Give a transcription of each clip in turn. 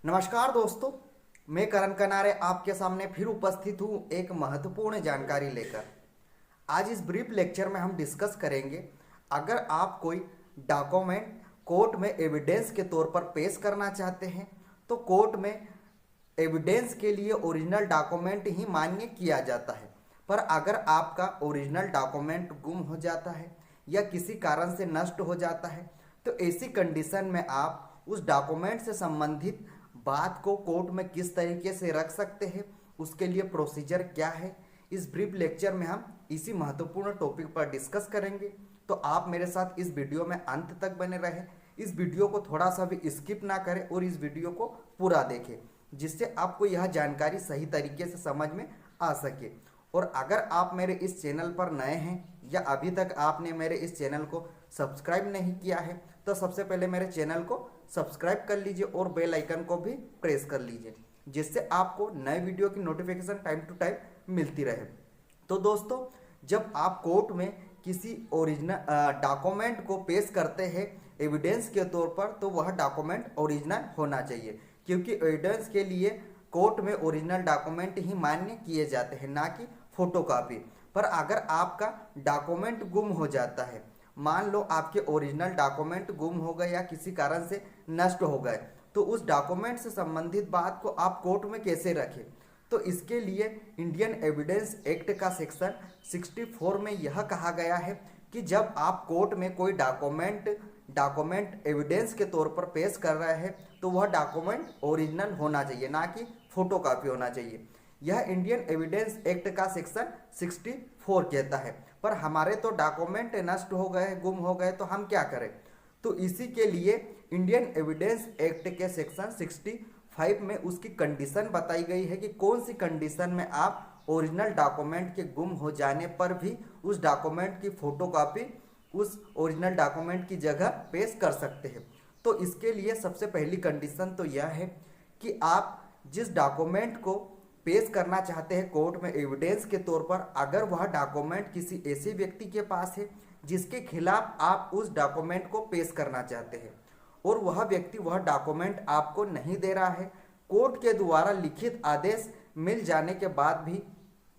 नमस्कार दोस्तों, मैं करण कनारे आपके सामने फिर उपस्थित हूँ एक महत्वपूर्ण जानकारी लेकर। आज इस ब्रीफ लेक्चर में हम डिस्कस करेंगे, अगर आप कोई डॉक्यूमेंट कोर्ट में एविडेंस के तौर पर पेश करना चाहते हैं तो कोर्ट में एविडेंस के लिए ओरिजिनल डॉक्यूमेंट ही मान्य किया जाता है। पर अगर आपका ओरिजिनल डॉक्यूमेंट गुम हो जाता है या किसी कारण से नष्ट हो जाता है तो ऐसी कंडीशन में आप उस डॉक्यूमेंट से संबंधित बात को कोर्ट में किस तरीके से रख सकते हैं, उसके लिए प्रोसीजर क्या है, इस ब्रीफ लेक्चर में हम इसी महत्वपूर्ण टॉपिक पर डिस्कस करेंगे। तो आप मेरे साथ इस वीडियो में अंत तक बने रहें, इस वीडियो को थोड़ा सा भी स्किप ना करें और इस वीडियो को पूरा देखें, जिससे आपको यह जानकारी सही तरीके से समझ में आ सके। और अगर आप मेरे इस चैनल पर नए हैं या अभी तक आपने मेरे इस चैनल को सब्सक्राइब नहीं किया है तो सबसे पहले मेरे चैनल को सब्सक्राइब कर लीजिए और बेल आइकन को भी प्रेस कर लीजिए, जिससे आपको नए वीडियो की नोटिफिकेशन टाइम टू टाइम मिलती रहे। तो दोस्तों, जब आप कोर्ट में किसी ओरिजिनल डॉक्यूमेंट को पेश करते हैं एविडेंस के तौर पर, तो वह डॉक्यूमेंट ओरिजिनल होना चाहिए, क्योंकि एविडेंस के लिए कोर्ट में ओरिजिनल डॉक्यूमेंट ही मान्य किए जाते हैं, ना कि फोटोकॉपी। पर अगर आपका डॉक्यूमेंट गुम हो जाता है, मान लो आपके ओरिजिनल डॉक्यूमेंट गुम हो गए या किसी कारण से नष्ट हो गए, तो उस डॉक्यूमेंट से संबंधित बात को आप कोर्ट में कैसे रखें? तो इसके लिए इंडियन एविडेंस एक्ट का सेक्शन 64 में यह कहा गया है कि जब आप कोर्ट में कोई डॉक्यूमेंट एविडेंस के तौर पर पेश कर रहे हैं तो वह डॉक्यूमेंट ओरिजिनल होना चाहिए, ना कि फोटोकॉपी होना चाहिए। यह इंडियन एविडेंस एक्ट का सेक्शन 64 कहता है। पर हमारे तो डॉक्यूमेंट नष्ट हो गए, गुम हो गए, तो हम क्या करें? तो इसी के लिए इंडियन एविडेंस एक्ट के सेक्शन 65 में उसकी कंडीशन बताई गई है कि कौन सी कंडीशन में आप ओरिजिनल डॉक्यूमेंट के गुम हो जाने पर भी उस डॉक्यूमेंट की फोटोकॉपी उस ओरिजिनल डॉक्यूमेंट की जगह पेश कर सकते हैं। तो इसके लिए सबसे पहली कंडीशन तो यह है कि आप जिस डॉक्यूमेंट को पेश करना चाहते हैं कोर्ट में एविडेंस के तौर पर, अगर वह डॉक्यूमेंट किसी ऐसे व्यक्ति के पास है जिसके खिलाफ आप उस डॉक्यूमेंट को पेश करना चाहते हैं और वह व्यक्ति वह डॉक्यूमेंट आपको नहीं दे रहा है, कोर्ट के द्वारा लिखित आदेश मिल जाने के बाद भी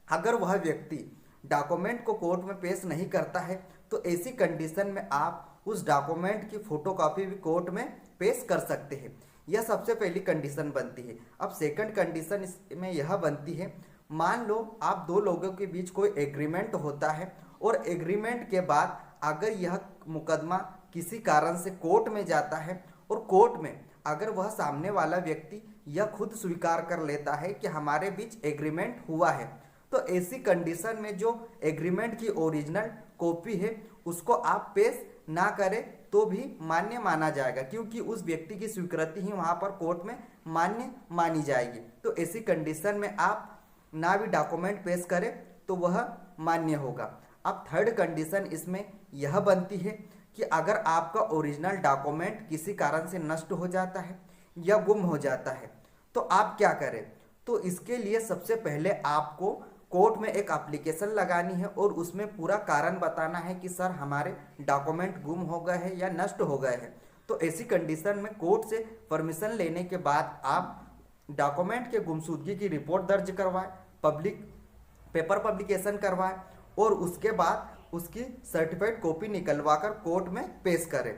अगर वह व्यक्ति डॉक्यूमेंट को कोर्ट में पेश नहीं करता है, तो ऐसी कंडीशन में आप उस डॉक्यूमेंट की फोटोकॉपी भी कोर्ट में पेश कर सकते हैं। यह सबसे पहली कंडीशन बनती है। अब सेकंड कंडीशन इसमें यह बनती है, मान लो आप दो लोगों के बीच कोई एग्रीमेंट होता है और एग्रीमेंट के बाद अगर यह मुकदमा किसी कारण से कोर्ट में जाता है और कोर्ट में अगर वह सामने वाला व्यक्ति यह खुद स्वीकार कर लेता है कि हमारे बीच एग्रीमेंट हुआ है, तो ऐसी कंडीशन में जो एग्रीमेंट की ओरिजिनल कॉपी है उसको आप पेश ना करें तो भी मान्य माना जाएगा, क्योंकि उस व्यक्ति की स्वीकृति ही वहां पर कोर्ट में मान्य मानी जाएगी। तो ऐसी कंडीशन में आप ना भी डॉक्यूमेंट पेश करें तो वह मान्य होगा। अब थर्ड कंडीशन इसमें यह बनती है कि अगर आपका ओरिजिनल डॉक्यूमेंट किसी कारण से नष्ट हो जाता है या गुम हो जाता है तो आप क्या करें? तो इसके लिए सबसे पहले आपको कोर्ट में एक एप्लीकेशन लगानी है और उसमें पूरा कारण बताना है कि सर हमारे डॉक्यूमेंट गुम हो गए हैं या नष्ट हो गए हैं। तो ऐसी कंडीशन में कोर्ट से परमिशन लेने के बाद आप डॉक्यूमेंट के गुमशुदगी की रिपोर्ट दर्ज करवाएं, पब्लिक पेपर पब्लिकेशन करवाएं और उसके बाद उसकी सर्टिफाइड कॉपी निकलवा कर कोर्ट में पेश करें।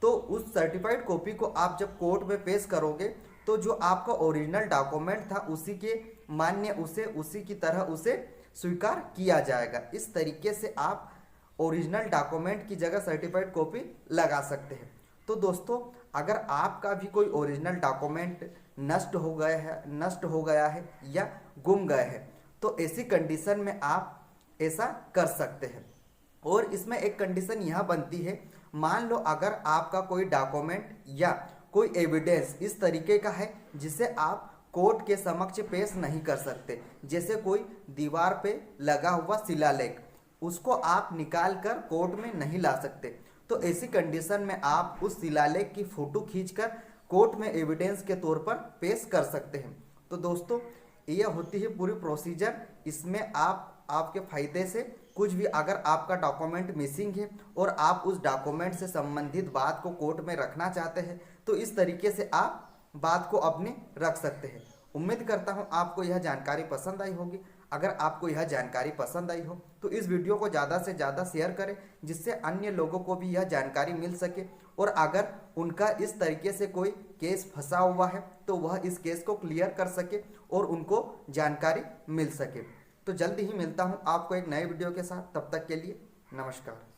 तो उस सर्टिफाइड कॉपी को आप जब कोर्ट में पेश करोगे तो जो आपका ओरिजिनल डॉक्यूमेंट था उसी के मान्य उसी की तरह उसे स्वीकार किया जाएगा। इस तरीके से आप ओरिजिनल डॉक्यूमेंट की जगह सर्टिफाइड कॉपी लगा सकते हैं। तो दोस्तों, अगर आपका भी कोई ओरिजिनल डॉक्यूमेंट नष्ट हो गया है या गुम गए हैं तो ऐसी कंडीशन में आप ऐसा कर सकते हैं। और इसमें एक कंडीशन यह बनती है, मान लो अगर आपका कोई डॉक्यूमेंट या कोई एविडेंस इस तरीके का है जिसे आप कोर्ट के समक्ष पेश नहीं कर सकते, जैसे कोई दीवार पे लगा हुआ शिलालेख, उसको आप निकाल कर कोर्ट में नहीं ला सकते, तो ऐसी कंडीशन में आप उस शिलालेख की फोटो खींचकर कोर्ट में एविडेंस के तौर पर पेश कर सकते हैं। तो दोस्तों, ये होती है पूरी प्रोसीजर। इसमें आपके फायदे से कुछ भी अगर आपका डॉक्यूमेंट मिसिंग है और आप उस डॉक्यूमेंट से संबंधित बात को कोर्ट में रखना चाहते हैं तो इस तरीके से आप बात को अपने रख सकते हैं। उम्मीद करता हूँ आपको यह जानकारी पसंद आई होगी। अगर आपको यह जानकारी पसंद आई हो तो इस वीडियो को ज़्यादा से ज़्यादा शेयर करें, जिससे अन्य लोगों को भी यह जानकारी मिल सके। और अगर उनका इस तरीके से कोई केस फंसा हुआ है तो वह इस केस को क्लियर कर सके और उनको जानकारी मिल सके। तो जल्दी ही मिलता हूँ आपको एक नए वीडियो के साथ। तब तक के लिए नमस्कार।